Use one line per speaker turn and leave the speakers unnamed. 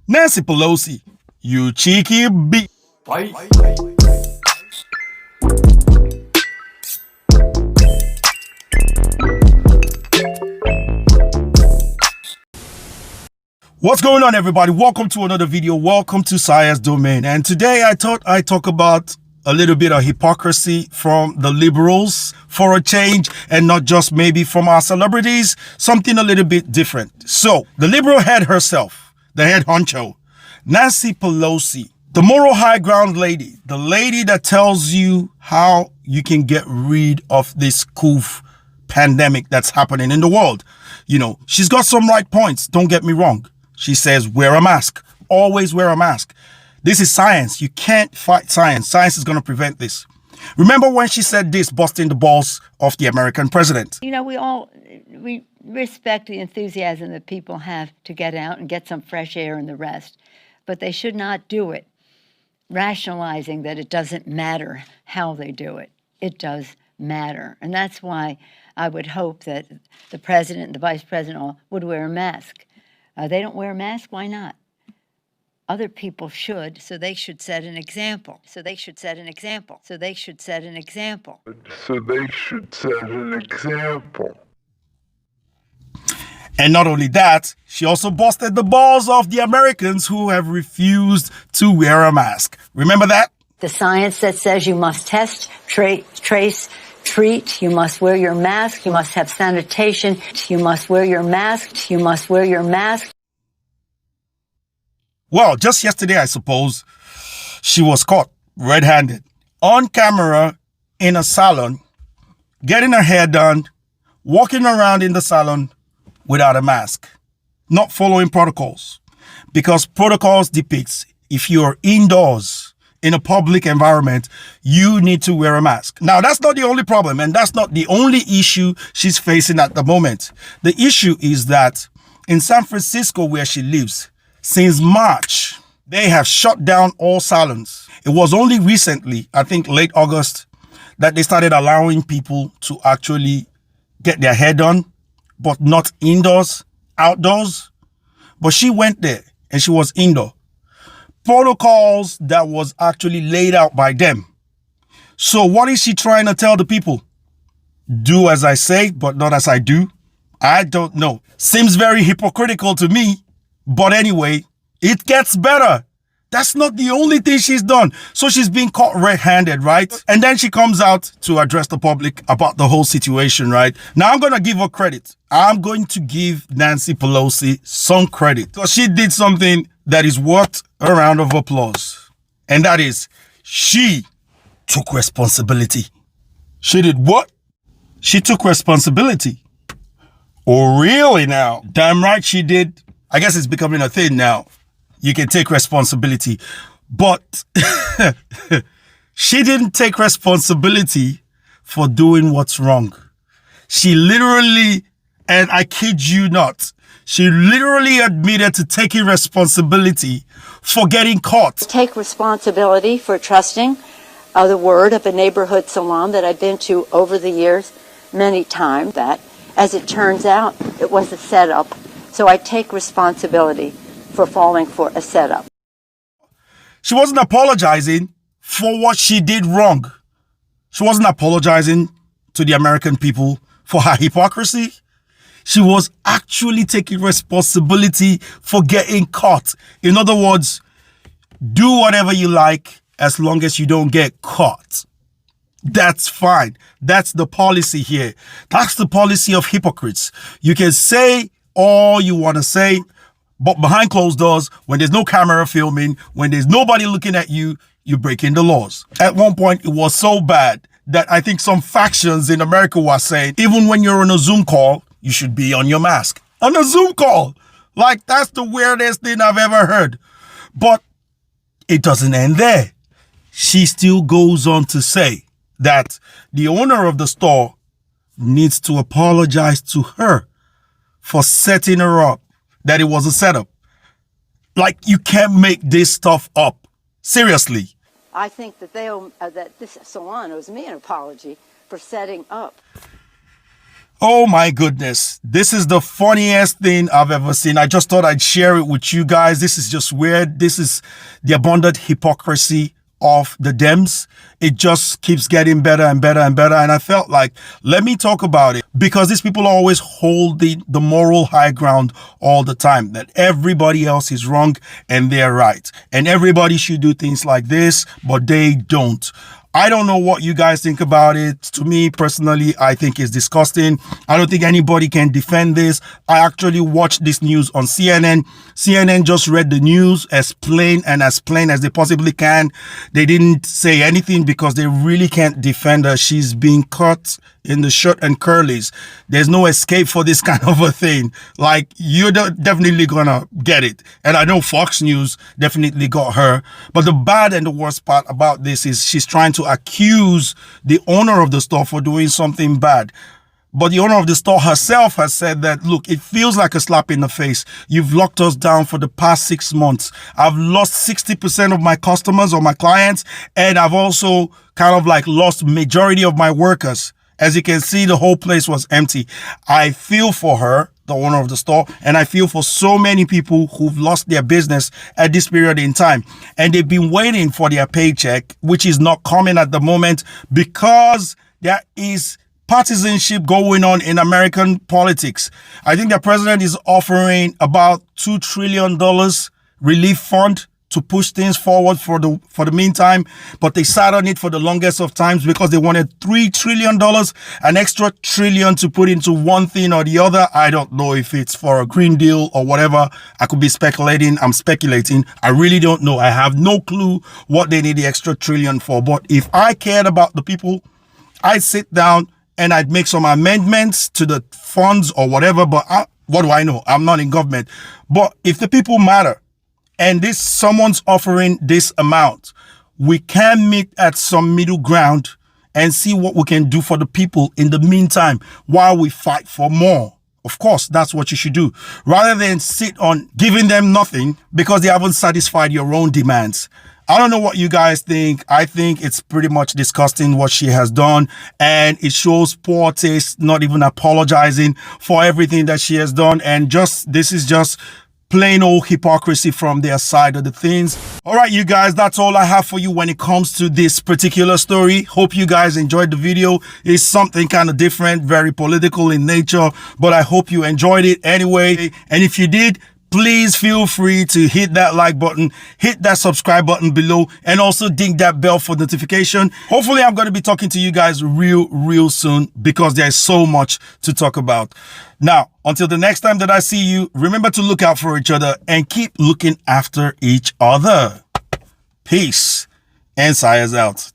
Nancy Pelosi, you cheeky b. What's going on, everybody? Welcome to another video. Welcome to Science Domain. And today I thought I'd talk about a little bit of hypocrisy from the liberals for a change, and not just maybe from our celebrities, something a little bit different. So the liberal head herself, the head honcho, Nancy Pelosi, the moral high ground lady, the lady that tells you how you can get rid of this coof pandemic that's happening in the world. You know, she's got some right points. Don't get me wrong. She says, wear a mask. Always wear a mask. This is science. You can't fight science. Science is going to prevent this. Remember when she said this, busting the balls of the American president?
You know, we respect the enthusiasm that people have to get out and get some fresh air and the rest, but they should not do it rationalizing that it doesn't matter how they do it. It does matter. And that's why I would hope that the president and the vice president all would wear a mask. They don't wear a mask. Why not? Other people should, so they should set an example. So they should set an example. So they should set an example.
So they should set an example.
And not only that, she also busted the balls of the Americans who have refused to wear a mask. Remember that?
The science that says you must test, trace, treat, you must wear your mask, you must have sanitation, you must wear your mask, you must wear your mask.
Well, just yesterday, I suppose, she was caught red-handed on camera in a salon, getting her hair done, walking around in the salon without a mask, not following protocols, because protocols depicts if you're indoors in a public environment, you need to wear a mask. Now, that's not the only problem, and that's not the only issue she's facing at the moment. The issue is that in San Francisco, where she lives, since March, they have shut down all salons. It was only recently, I think late August, that they started allowing people to actually get their hair done, but not indoors, outdoors. But she went there and she was indoor. Protocols that was actually laid out by them. So what is she trying to tell the people? Do as I say, but not as I do? I don't know. Seems very hypocritical to me. But anyway, it gets better. That's not the only thing she's done. So she's being caught red-handed, right? And then she comes out to address the public about the whole situation, right? Now, I'm going to give her credit. I'm going to give Nancy Pelosi some credit, because she did something that is worth a round of applause. And that is, she took responsibility. She did what? She took responsibility. Oh, really now? Damn right she did. I guess it's becoming a thing now. You can take responsibility. But she didn't take responsibility for doing what's wrong. She literally, and I kid you not, she literally admitted to taking responsibility for getting caught.
Take responsibility for trusting the word of a neighborhood salon that I've been to over the years many times. That, as it turns out, it was a setup. So I take responsibility for falling for a setup.
She wasn't apologizing for what she did wrong. She wasn't apologizing to the American people for her hypocrisy. She was actually taking responsibility for getting caught. In other words, do whatever you like as long as you don't get caught. That's fine. That's the policy here. That's the policy of hypocrites. You can say all you want to say, but behind closed doors, when there's no camera filming, when there's nobody looking at you, you're breaking the laws. At one point, it was so bad that I think some factions in America were saying, even when you're on a Zoom call, you should be on your mask. On a Zoom call. Like, that's the weirdest thing I've ever heard. But it doesn't end there. She still goes on to say that the owner of the store needs to apologize to her for setting her up, that it was a setup. Like, you can't make this stuff up. Seriously.
I think that that this salon owes me an apology for setting up.
Oh my goodness. This is the funniest thing I've ever seen. I just thought I'd share it with you guys. This is just weird. This is the abundant hypocrisy of the Dems. It just keeps getting better and better and better. And I felt like, let me talk about it, because these people always hold the moral high ground all the time, that everybody else is wrong and they're right. And everybody should do things like this, but they don't. I don't know what you guys think about it. To me personally, I think it's disgusting. I don't think anybody can defend this. I actually watched this news on CNN. CNN just read the news as plain as they possibly can. They didn't say anything because they really can't defend her. She's being cut in the shirt and curlies. There's no escape for this kind of a thing. Like, you're definitely gonna get it. And I know Fox News definitely got her. But the bad and the worst part about this is she's trying to accuse the owner of the store for doing something bad. But the owner of the store herself has said that, look, it feels like a slap in the face. You've locked us down for the past 6 months. I've lost 60% of my customers or my clients, and I've also kind of like lost majority of my workers. As you can see, the whole place was empty. I feel for her, the owner of the store, and I feel for so many people who've lost their business at this period in time. And they've been waiting for their paycheck, which is not coming at the moment because there is partisanship going on in American politics. I think the president is offering about $2 trillion relief fund to push things forward for the meantime, but they sat on it for the longest of times because they wanted $3 trillion, an extra trillion to put into one thing or the other. I don't know if it's for a Green Deal or whatever. I could be speculating. I'm speculating. I really don't know. I have no clue what they need the extra trillion for. But if I cared about the people, I'd sit down and I'd make some amendments to the funds or whatever. But what do I know? I'm not in government. But if the people matter, and someone's offering this amount, we can meet at some middle ground and see what we can do for the people in the meantime while we fight for more. Of course, that's what you should do, rather than sit on giving them nothing because they haven't satisfied your own demands. I don't know what you guys think. I think it's pretty much disgusting what she has done, and it shows poor taste, not even apologizing for everything that she has done. And this is just plain old hypocrisy from their side of the things. All right, you guys, that's all I have for you when it comes to this particular story. Hope you guys enjoyed the video. It's something kind of different, very political in nature, but I hope you enjoyed it anyway. And if you did, please feel free to hit that like button, hit that subscribe button below, and also ding that bell for notification. Hopefully, I'm going to be talking to you guys real soon because there's so much to talk about. Now, until the next time that I see you, remember to look out for each other and keep looking after each other. Peace. And Sire's out.